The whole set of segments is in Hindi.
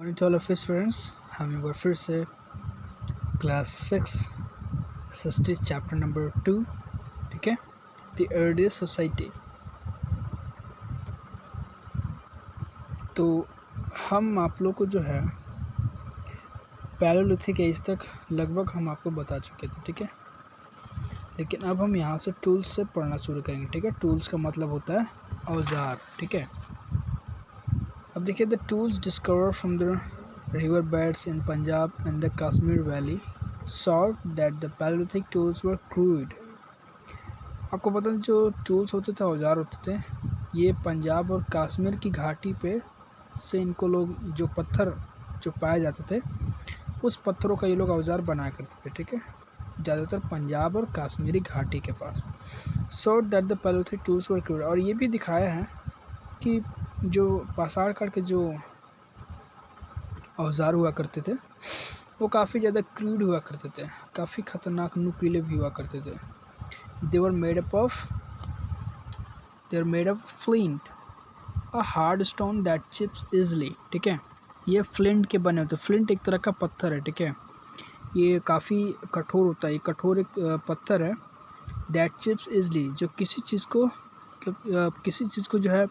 Morning to all of students. हम एक बार फिर से क्लास 6 SST चैप्टर नंबर 2, ठीक है, द अर्लियर सोसाइटी। तो हम आप लोग को जो है पैलेओलिथिक एज तक लगभग हम आपको बता चुके थे, ठीक है। लेकिन अब हम यहाँ से टूल्स से पढ़ना शुरू करेंगे, ठीक है। टूल्स का मतलब होता है औजार, ठीक है। अब देखिए, the tools discover from the river beds in Punjab and the Kashmir Valley showed that the Paleolithic tools were crude। आपको पता है जो टूल्स होते थे, औजार होते थे, ये पंजाब और कश्मीर की घाटी पे से इनको लोग जो पत्थर जो पाए जाते थे उस पत्थरों का ये लोग औजार बनाया करते थे, ठीक है, ज़्यादातर पंजाब और कश्मीरी घाटी के पास। showed that the Paleolithic tools were crude। और ये भी दिखाया है कि जो पाषाण काल के जो औजार हुआ करते थे वो काफ़ी ज़्यादा क्रूड हुआ करते थे, काफ़ी ख़तरनाक नुकीले भी हुआ करते थे। They were made of flint, a hard stone that chips easily, ठीक है। ये फ्लिंट के बने होते। फ्लिंट एक तरह का पत्थर है, ठीक है, ये काफ़ी कठोर होता है। ये कठोर एक पत्थर है, दैट चिप्स इजली, जो किसी चीज़ को मतलब किसी चीज़ को जो है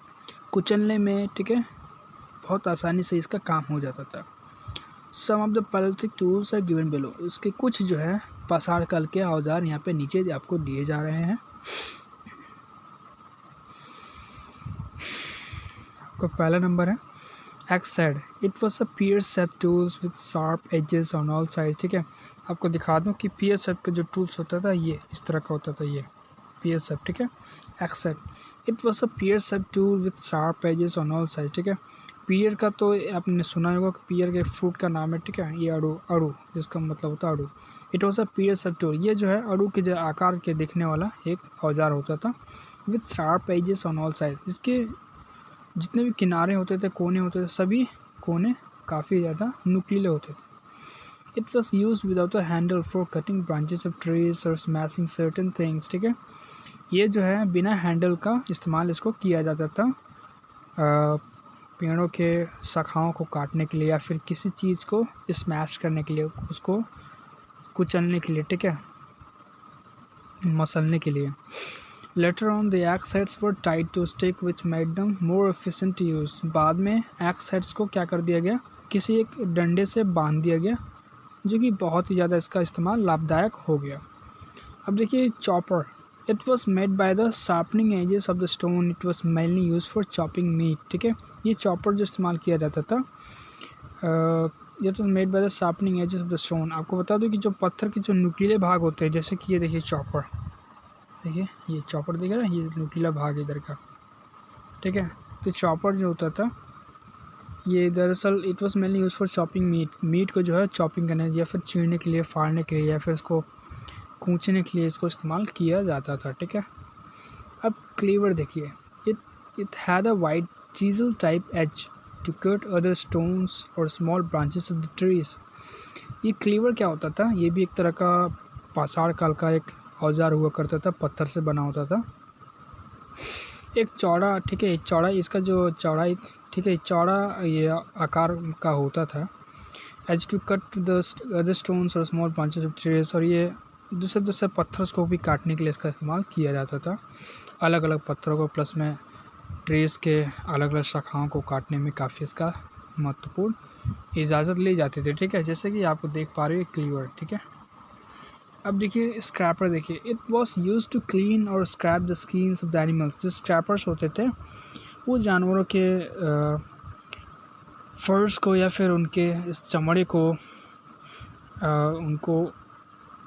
कुचलने में, ठीक है, बहुत आसानी से इसका काम हो जाता था। Some of the palaeolithic tools are given below. उसके कुछ जो है पाषाण काल के औजार यहाँ पे नीचे आपको दिए जा रहे हैं। आपका पहला नंबर है axe side, it was a pear shape tools with sharp edges on all side, ठीक है। आपको दिखा दूँ कि पियर शेप का जो टूल्स होता था ये इस तरह का होता था, ये पियर शेप, ठीक है। Axe side, it was a pear shape tool with sharp edges on all side, ठीक है। पियर का तो आपने सुना होगा कि पियर के फ्रूट का नाम है, ठीक है, ये अड़ू जिसका मतलब होता है अड़ू। It was a pear shape tool, ये जो है अड़ू के जो आकार के दिखने वाला एक औजार होता था। With sharp edges on all side, इसके जितने भी किनारे होते थे, कोने होते थे, सभी कोने काफ़ी ज़्यादा नुकीले होते थे। It was use without a handle for cutting branches of trees और स्मैशिंग सर्टन थिंग्स, ठीक है। ये जो है बिना हैंडल का इस्तेमाल इसको किया जाता था पेड़ों के शाखाओं को काटने के लिए या फिर किसी चीज़ को स्मैश करने के लिए, उसको कुचलने के लिए, ठीक है, मसलने के लिए। Later on the axe heads were tied to stick which made them more efficient to use. बाद में एक्स हेड्स को क्या कर दिया गया, किसी एक डंडे से बांध दिया गया, जो कि बहुत ही ज़्यादा इसका इस्तेमाल लाभदायक हो गया। अब देखिए chopper, it was made by the sharpening edges of the stone, it was mainly use for chopping meat, ठीक है। ये चॉपर जो इस्तेमाल किया जाता था, it was made by the sharpening edges of the stone. आपको बता दूं कि जो पत्थर के जो नुकीले भाग होते हैं, जैसे कि ये देखिए चॉपर, देखिए ये चॉपर दिख रहा है, ये नुकीला भाग इधर का, ठीक है। तो चॉपर जो होता था ये दरअसल it was mainly use for chopping meat को जो है चॉपिंग करने या फिर चीरने के लिए, फाड़ने के लिए या फिर इसको कूचने के लिए इसको इस्तेमाल किया जाता था, ठीक है। अब क्लीवर देखिए, it had a wide chisel type edge to cut other stones और small branches of the trees. ये क्लीवर क्या होता था, ये भी एक तरह का पाषाण काल का एक औजार हुआ करता था, पत्थर से बना होता था। एक चौड़ा, ठीक है, चौड़ा इसका जो चौड़ाई, ठीक है, चौड़ा ये आकार का होता था। Edge to cut the other stones और स्मॉल ब्रांचेस ऑफ ट्रीज, और ये दूसरे पत्थर को भी काटने के लिए इसका इस्तेमाल किया जाता था। अलग अलग पत्थरों को प्लस में ट्रीज के अलग अलग शाखाओं को काटने में काफ़ी इसका महत्वपूर्ण इजाज़त ली जाती थी, ठीक है, जैसे कि आपको देख पा रहे हो क्लीवर, ठीक है। अब देखिए स्क्रैपर, देखिए it was use to clean और scrape the skins of the animals. जो स्क्रैपर्स होते थे वो जानवरों के फर्स को या फिर उनके इस चमड़े को उनको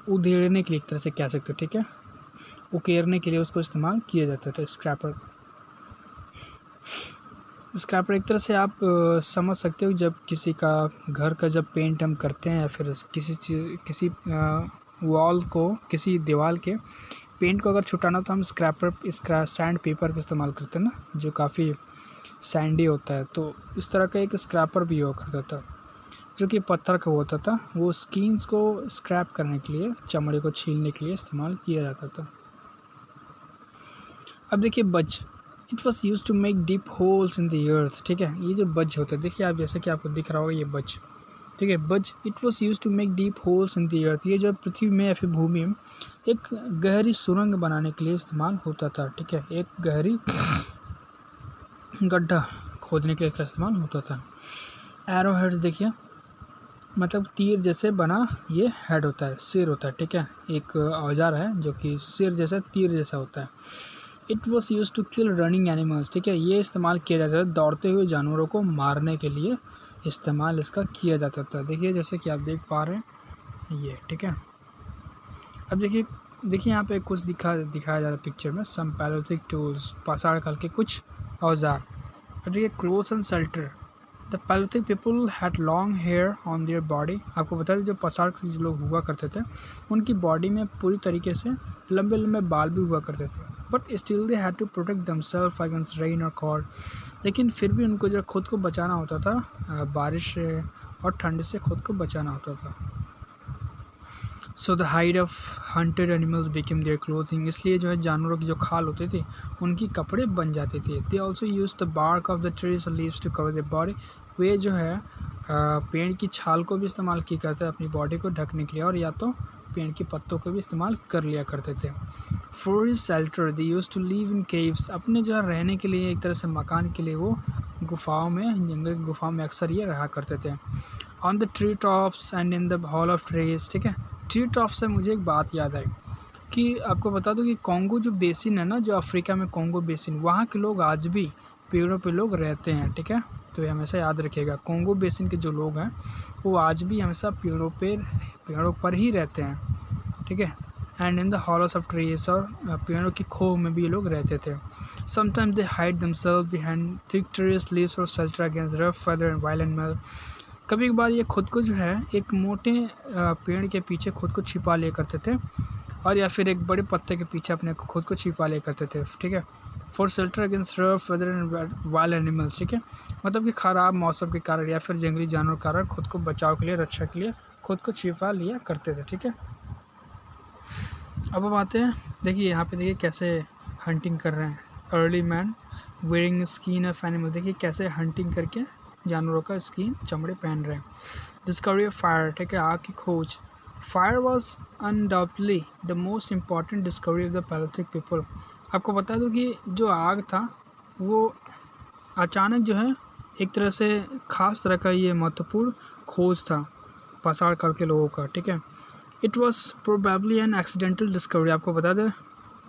उधेड़ने के लिए, एक तरह से कह सकते हो, ठीक है, उकेरने के लिए उसको इस्तेमाल किया जाता था स्क्रैपर। स्क्रैपर एक तरह से आप समझ सकते हो, जब किसी का घर का जब पेंट हम करते हैं या फिर किसी वॉल को, किसी दीवार के पेंट को अगर छुटाना तो हम सैंड पेपर का इस्तेमाल करते हैं ना, जो काफ़ी सैंडी होता है। तो इस तरह का एक स्क्रैपर भी हुआ करता था जो कि पत्थर का होता था, वो स्किन्स को स्क्रैप करने के लिए, चमड़े को छीलने के लिए इस्तेमाल किया जाता था। अब देखिए बज, it was use to make deep holes in the earth, ठीक है। ये जो बज होता है, देखिए आप जैसे कि आपको दिख रहा होगा ये बज, ठीक है, बज it was use to make deep holes in the earth. ये जो पृथ्वी में या फिर भूमि में एक गहरी सुरंग बनाने के लिए इस्तेमाल होता था, ठीक है, एक गहरी गड्ढा खोदने के लिए इसका इस्तेमाल होता था। एरो हेड्स देखिए, मतलब तीर जैसे बना ये हेड होता है, सिर होता है, ठीक है, एक औजार है जो कि सिर जैसा तीर जैसा होता है। It was use to kill running animals, ठीक है, ये इस्तेमाल किया जाता है दौड़ते हुए जानवरों को मारने के लिए इस्तेमाल इसका किया जाता था। देखिए जैसे कि आप देख पा रहे हैं ये, ठीक है। अब देखिए यहाँ पे कुछ दिखाया जा रहा है पिक्चर में, सम पैलोथिक टूल्स, पाषाण काल के कुछ औजार। अब देखिए clothes and shelter, the palaeolithic people had long hair on their body. आपको बता दें जो पाषाण के जो लोग हुआ करते थे उनकी बॉडी में पूरी तरीके से लंबे लंबे बाल भी हुआ करते थे, but still they had to protect themselves against rain और कॉल्ड। लेकिन फिर भी उनको जो खुद को बचाना होता था बारिश से और ठंड से खुद को बचाना होता था। So the hide of hunted animals became their clothing, इसलिए जो है जानवरों की जो खाल होती थी उनकी कपड़े बन जाते थे। They also use the bark of the trees और leaves to cover their body, वे जो है पेड़ की छाल को भी इस्तेमाल किया करते हैं अपनी बॉडी को ढकने के लिए, और या तो पेड़ के पत्तों को भी इस्तेमाल कर लिया करते थे। For his shelter they use to live in caves, अपने जो है रहने के लिए एक तरह से मकान के लिए वो गुफाओं में, जंगल की गुफाओं में अक्सर ये रहा करते थे। On the tree tops and in the hall of trees, ठीक है। ट्री टॉप से मुझे एक बात याद आई कि आपको बता दूं कि कॉन्गो जो बेसिन है ना, जो अफ्रीका में कॉन्गो बेसिन, वहाँ के लोग आज भी पेड़ों पे लोग रहते हैं, ठीक है। तो ये हमेशा याद रखिएगा, कॉन्गो बेसिन के जो लोग हैं वो आज भी हमेशा पेड़ों पर ही रहते हैं, ठीक है। And in the Hallows of trees, और पेड़ों की खोह में भी ये लोग रहते थे। Sometimes they hide themselves behind thick trees leaves और shelter against rough weather and wild animal. कभी कभार ये खुद को जो है एक मोटे पेड़ के पीछे खुद को छिपा लिया करते थे, और या फिर एक बड़े पत्ते के पीछे अपने खुद को छिपा लिया करते थे, ठीक है। For shelter against rough weather and wild animals, ठीक है, मतलब कि ख़राब मौसम के कारण या फिर जंगली जानवर के कारण खुद को बचाव के लिए, रक्षा के लिए खुद को छिपा लिया करते थे, ठीक है। अब हम आते हैं, देखिए यहाँ पे देखिए कैसे हंटिंग कर रहे हैं। Early man wearing skin of animal, देखिए कैसे हंटिंग करके जानवरों का स्किन, चमड़े पहन रहे हैं। डिस्कवरी ऑफ फायर, ठीक है, आग की खोज। Fire was undoubtedly the most important discovery of the palaeolithic people. आपको बता दूं कि जो आग था वो अचानक जो है एक तरह से ख़ास तरह का ये महत्वपूर्ण खोज था पाषाण काल के लोगों का, ठीक है। It was probably an accidental discovery, आपको बता दें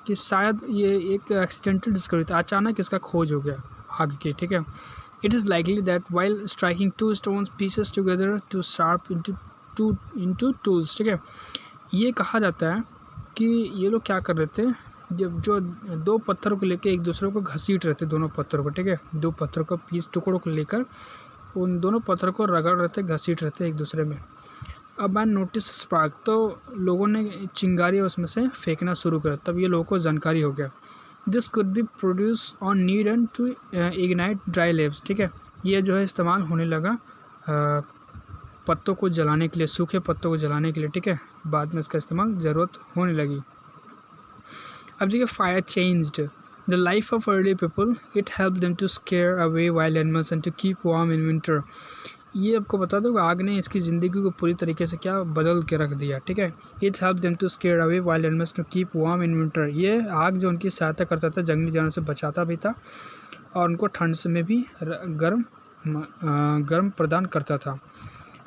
कि शायद ये एक एक्सीडेंटल डिस्कवरी था, अचानक इसका खोज हो गया आग की, ठीक है। It is likely that while striking two stones pieces together to sharp into tools, ठीक है, ये कहा जाता है कि ये लोग क्या कर रहे थे, जब जो दो पत्थरों को लेकर एक दूसरे को घसीट रहे थे, दोनों पत्थरों को, ठीक है, दो पत्थरों को पीस टुकड़ों को लेकर उन दोनों पत्थरों को रगड़ रहे थे, घसीट रहे थे एक दूसरे में। अब मैन नोटिस स्पार्क, तो लोगों ने चिंगारी उसमें से फेंकना शुरू किया, तब ये लोगों को जानकारी हो गया। This could be produce on need and to ignite dry leaves, ठीक है, ये जो है इस्तेमाल होने लगा पत्तों को जलाने के लिए, सूखे पत्तों को जलाने के लिए, ठीक है, बाद में इसका इस्तेमाल ज़रूरत होने लगी। अब देखिए fire changed the life of early people, it help them to scare away wild animals and to keep warm in winter. ये आपको बता दो आग ने इसकी ज़िंदगी को पूरी तरीके से क्या बदल के रख दिया, ठीक है। It help them to scare away wild animals to keep warm in winter, ये आग जो उनकी सहायता करता था, जंगली जानवरों से बचाता भी था और उनको ठंड से में भी गर्म प्रदान करता था,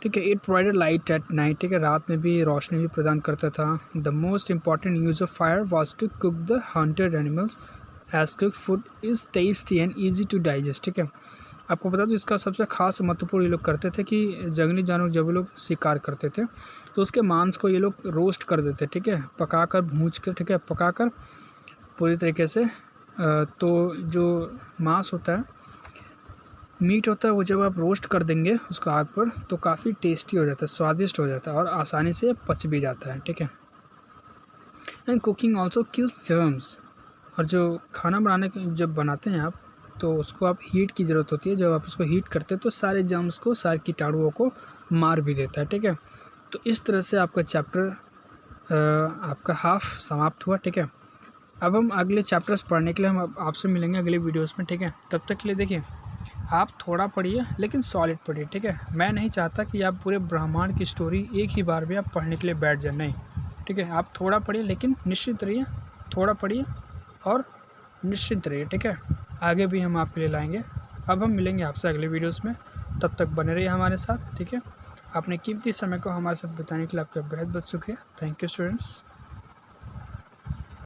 ठीक है। It provided light at night, ठीक है, रात में भी रोशनी भी प्रदान करता था। The most important use of fire was to cook the hunted animals as cook food is tasty and easy to digest, ठीक है। आपको बता दूं इसका सबसे खास महत्वपूर्ण ये लोग करते थे कि जंगली जानवर जब ये लोग शिकार करते थे तो उसके मांस को ये लोग रोस्ट कर देते, ठीक है, पकाकर भूंज कर, ठीक है, पकाकर पूरी तरीके से। तो जो मांस होता है, मीट होता है, वो जब आप रोस्ट कर देंगे उसको आग पर तो काफ़ी टेस्टी हो जाता है, स्वादिष्ट हो जाता है और आसानी से पच भी जाता है, ठीक है। And cooking also kills germs, और जो खाना जब बनाते हैं आप तो उसको आप हीट की ज़रूरत होती है, जब आप उसको हीट करते हैं तो सारे जर्म्स को, सारे कीटाणुओं को मार भी देता है, ठीक है। तो इस तरह से आपका चैप्टर आपका हाफ समाप्त हुआ, ठीक है। अब हम अगले चैप्टर्स पढ़ने के लिए हम आपसे मिलेंगे अगले वीडियोस में, ठीक है। तब तक के लिए देखिए, आप थोड़ा पढ़िए लेकिन सॉलिड पढ़िए, ठीक है। मैं नहीं चाहता कि आप पूरे ब्रह्मांड की स्टोरी एक ही बार में आप पढ़ने के लिए बैठ जाए, नहीं, ठीक है। आप थोड़ा पढ़िए लेकिन निश्चित रहिए, थोड़ा पढ़िए और निश्चित रहिए, ठीक है। आगे भी हम आपके लिए लाएंगे। अब हम मिलेंगे आपसे अगले वीडियोस में, तब तक बने रहिए हमारे साथ, ठीक है। अपने कीमती समय को हमारे साथ बिताने के लिए आपका बहुत बहुत शुक्रिया। Thank you students.